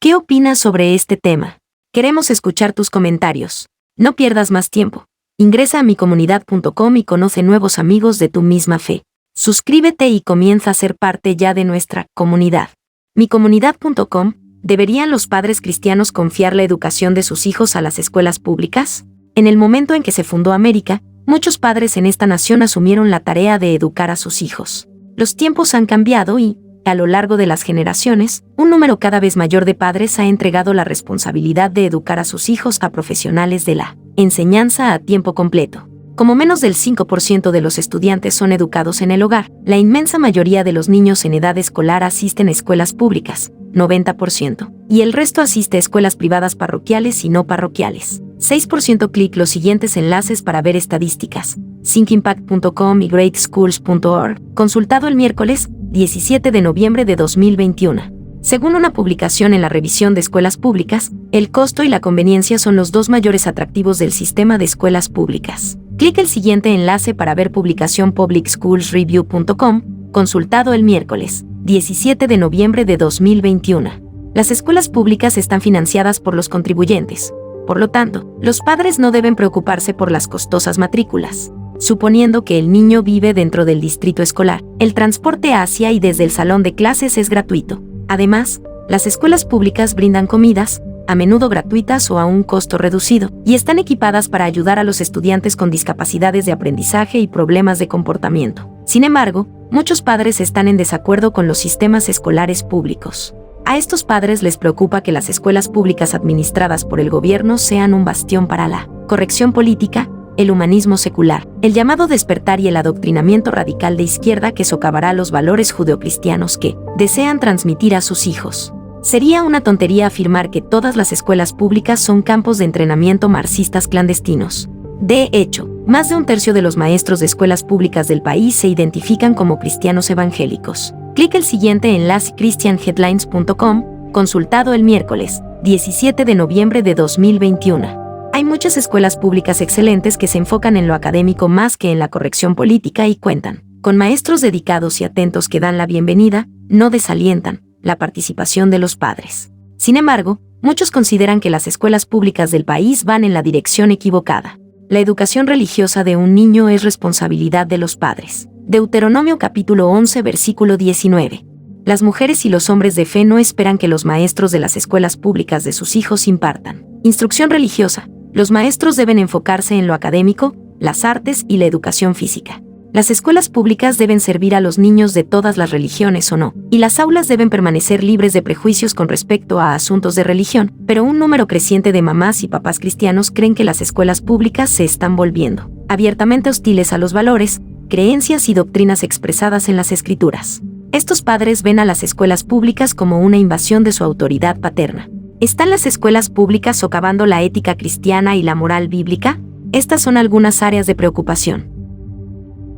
¿Qué opinas sobre este tema? Queremos escuchar tus comentarios. No pierdas más tiempo. Ingresa a micomunidad.com y conoce nuevos amigos de tu misma fe. Suscríbete y comienza a ser parte ya de nuestra comunidad. Micomunidad.com. ¿Deberían los padres cristianos confiar la educación de sus hijos a las escuelas públicas? En el momento en que se fundó América, muchos padres en esta nación asumieron la tarea de educar a sus hijos. Los tiempos han cambiado y, a lo largo de las generaciones, un número cada vez mayor de padres ha entregado la responsabilidad de educar a sus hijos a profesionales de la enseñanza a tiempo completo. Como menos del 5% de los estudiantes son educados en el hogar, la inmensa mayoría de los niños en edad escolar asisten a escuelas públicas, 90%, y el resto asiste a escuelas privadas parroquiales y no parroquiales. 6%. Clic los siguientes enlaces para ver estadísticas. thinkimpact.com y greatschools.org, consultado el miércoles 17 de noviembre de 2021. Según una publicación en la revisión de escuelas públicas, el costo y la conveniencia son los dos mayores atractivos del sistema de escuelas públicas. Clic el siguiente enlace para ver publicación publicschoolsreview.com, consultado el miércoles 17 de noviembre de 2021. Las escuelas públicas están financiadas por los contribuyentes. Por lo tanto, los padres no deben preocuparse por las costosas matrículas. Suponiendo que el niño vive dentro del distrito escolar, el transporte hacia y desde el salón de clases es gratuito. Además, las escuelas públicas brindan comidas, a menudo gratuitas o a un costo reducido, y están equipadas para ayudar a los estudiantes con discapacidades de aprendizaje y problemas de comportamiento. Sin embargo, muchos padres están en desacuerdo con los sistemas escolares públicos. A estos padres les preocupa que las escuelas públicas administradas por el gobierno sean un bastión para la corrección política, el humanismo secular, el llamado despertar y el adoctrinamiento radical de izquierda que socavará los valores judeocristianos que desean transmitir a sus hijos. Sería una tontería afirmar que todas las escuelas públicas son campos de entrenamiento marxistas clandestinos. De hecho, más de un tercio de los maestros de escuelas públicas del país se identifican como cristianos evangélicos. Clic el siguiente enlace christianheadlines.com, consultado el miércoles 17 de noviembre de 2021. Hay muchas escuelas públicas excelentes que se enfocan en lo académico más que en la corrección política y cuentan con maestros dedicados y atentos que dan la bienvenida, no desalientan, la participación de los padres. Sin embargo, muchos consideran que las escuelas públicas del país van en la dirección equivocada. La educación religiosa de un niño es responsabilidad de los padres. Deuteronomio capítulo 11 versículo 19. Las mujeres y los hombres de fe no esperan que los maestros de las escuelas públicas de sus hijos impartan instrucción religiosa. Los maestros deben enfocarse en lo académico, las artes y la educación física. Las escuelas públicas deben servir a los niños de todas las religiones o no, y las aulas deben permanecer libres de prejuicios con respecto a asuntos de religión, pero un número creciente de mamás y papás cristianos creen que las escuelas públicas se están volviendo abiertamente hostiles a los valores, creencias y doctrinas expresadas en las Escrituras. Estos padres ven a las escuelas públicas como una invasión de su autoridad paterna. ¿Están las escuelas públicas socavando la ética cristiana y la moral bíblica? Estas son algunas áreas de preocupación.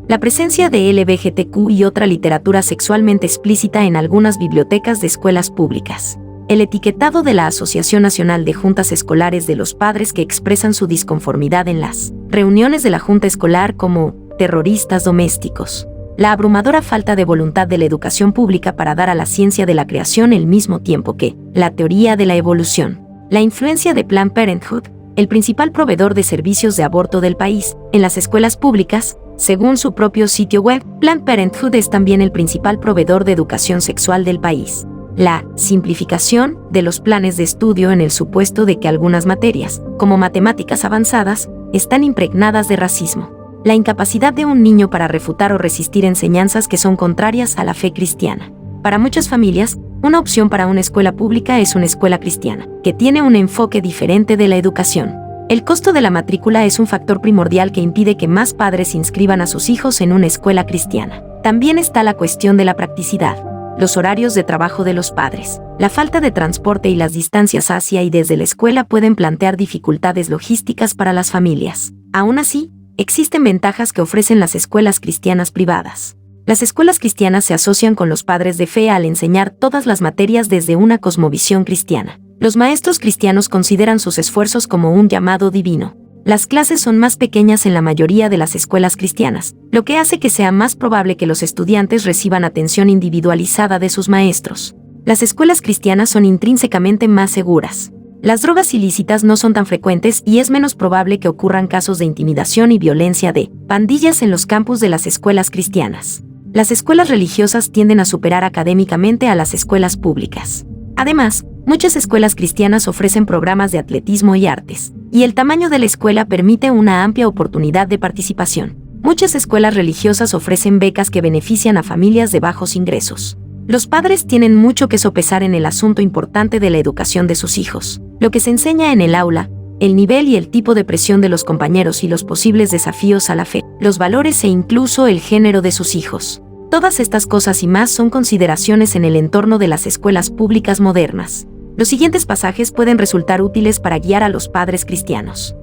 La presencia de LGBTQ y otra literatura sexualmente explícita en algunas bibliotecas de escuelas públicas. El etiquetado de la Asociación Nacional de Juntas Escolares de los padres que expresan su disconformidad en las reuniones de la Junta Escolar como terroristas domésticos. La abrumadora falta de voluntad de la educación pública para dar a la ciencia de la creación el mismo tiempo que la teoría de la evolución. La influencia de Planned Parenthood, el principal proveedor de servicios de aborto del país, en las escuelas públicas. Según su propio sitio web, Planned Parenthood es también el principal proveedor de educación sexual del país. La simplificación de los planes de estudio en el supuesto de que algunas materias, como matemáticas avanzadas, están impregnadas de racismo. La incapacidad de un niño para refutar o resistir enseñanzas que son contrarias a la fe cristiana. Para muchas familias, una opción para una escuela pública es una escuela cristiana, que tiene un enfoque diferente de la educación. El costo de la matrícula es un factor primordial que impide que más padres inscriban a sus hijos en una escuela cristiana. También está la cuestión de la practicidad, los horarios de trabajo de los padres. La falta de transporte y las distancias hacia y desde la escuela pueden plantear dificultades logísticas para las familias. Aún así, existen ventajas que ofrecen las escuelas cristianas privadas. Las escuelas cristianas se asocian con los padres de fe al enseñar todas las materias desde una cosmovisión cristiana. Los maestros cristianos consideran sus esfuerzos como un llamado divino. Las clases son más pequeñas en la mayoría de las escuelas cristianas, lo que hace que sea más probable que los estudiantes reciban atención individualizada de sus maestros. Las escuelas cristianas son intrínsecamente más seguras. Las drogas ilícitas no son tan frecuentes y es menos probable que ocurran casos de intimidación y violencia de pandillas en los campus de las escuelas cristianas. Las escuelas religiosas tienden a superar académicamente a las escuelas públicas. Además, muchas escuelas cristianas ofrecen programas de atletismo y artes, y el tamaño de la escuela permite una amplia oportunidad de participación. Muchas escuelas religiosas ofrecen becas que benefician a familias de bajos ingresos. Los padres tienen mucho que sopesar en el asunto importante de la educación de sus hijos, lo que se enseña en el aula, el nivel y el tipo de presión de los compañeros y los posibles desafíos a la fe, los valores e incluso el género de sus hijos. Todas estas cosas y más son consideraciones en el entorno de las escuelas públicas modernas. Los siguientes pasajes pueden resultar útiles para guiar a los padres cristianos.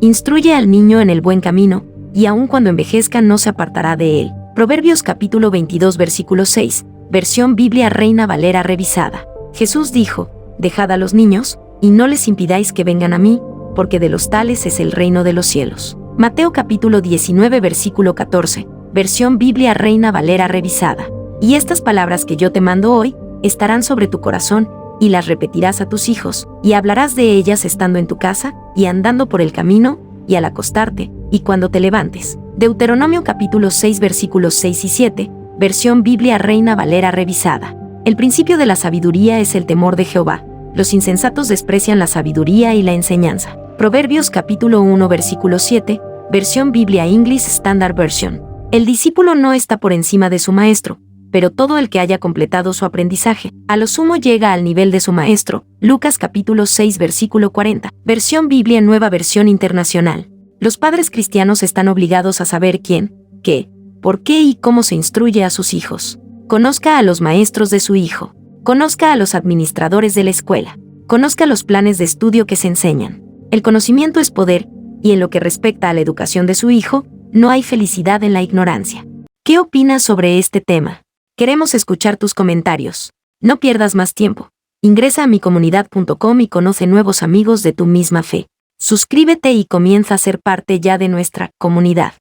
Instruye al niño en el buen camino, y aun cuando envejezca no se apartará de él. Proverbios capítulo 22 versículo 6, versión Biblia Reina Valera revisada. Jesús dijo, dejad a los niños, y no les impidáis que vengan a mí, porque de los tales es el reino de los cielos. Mateo capítulo 19 versículo 14, versión Biblia Reina Valera revisada. Y estas palabras que yo te mando hoy, estarán sobre tu corazón, y las repetirás a tus hijos, y hablarás de ellas estando en tu casa, y andando por el camino, y al acostarte, y cuando te levantes. Deuteronomio capítulo 6 versículos 6 y 7, versión Biblia Reina Valera revisada. El principio de la sabiduría es el temor de Jehová. Los insensatos desprecian la sabiduría y la enseñanza. Proverbios capítulo 1 versículo 7, versión Biblia English Standard Version. El discípulo no está por encima de su maestro, pero todo el que haya completado su aprendizaje, a lo sumo llega al nivel de su maestro. Lucas capítulo 6 versículo 40, versión Biblia Nueva Versión Internacional. Los padres cristianos están obligados a saber quién, qué, por qué y cómo se instruye a sus hijos. Conozca a los maestros de su hijo. Conozca a los administradores de la escuela. Conozca los planes de estudio que se enseñan. El conocimiento es poder, y en lo que respecta a la educación de su hijo, no hay felicidad en la ignorancia. ¿Qué opinas sobre este tema? Queremos escuchar tus comentarios. No pierdas más tiempo. Ingresa a micomunidad.com y conoce nuevos amigos de tu misma fe. Suscríbete y comienza a ser parte ya de nuestra comunidad.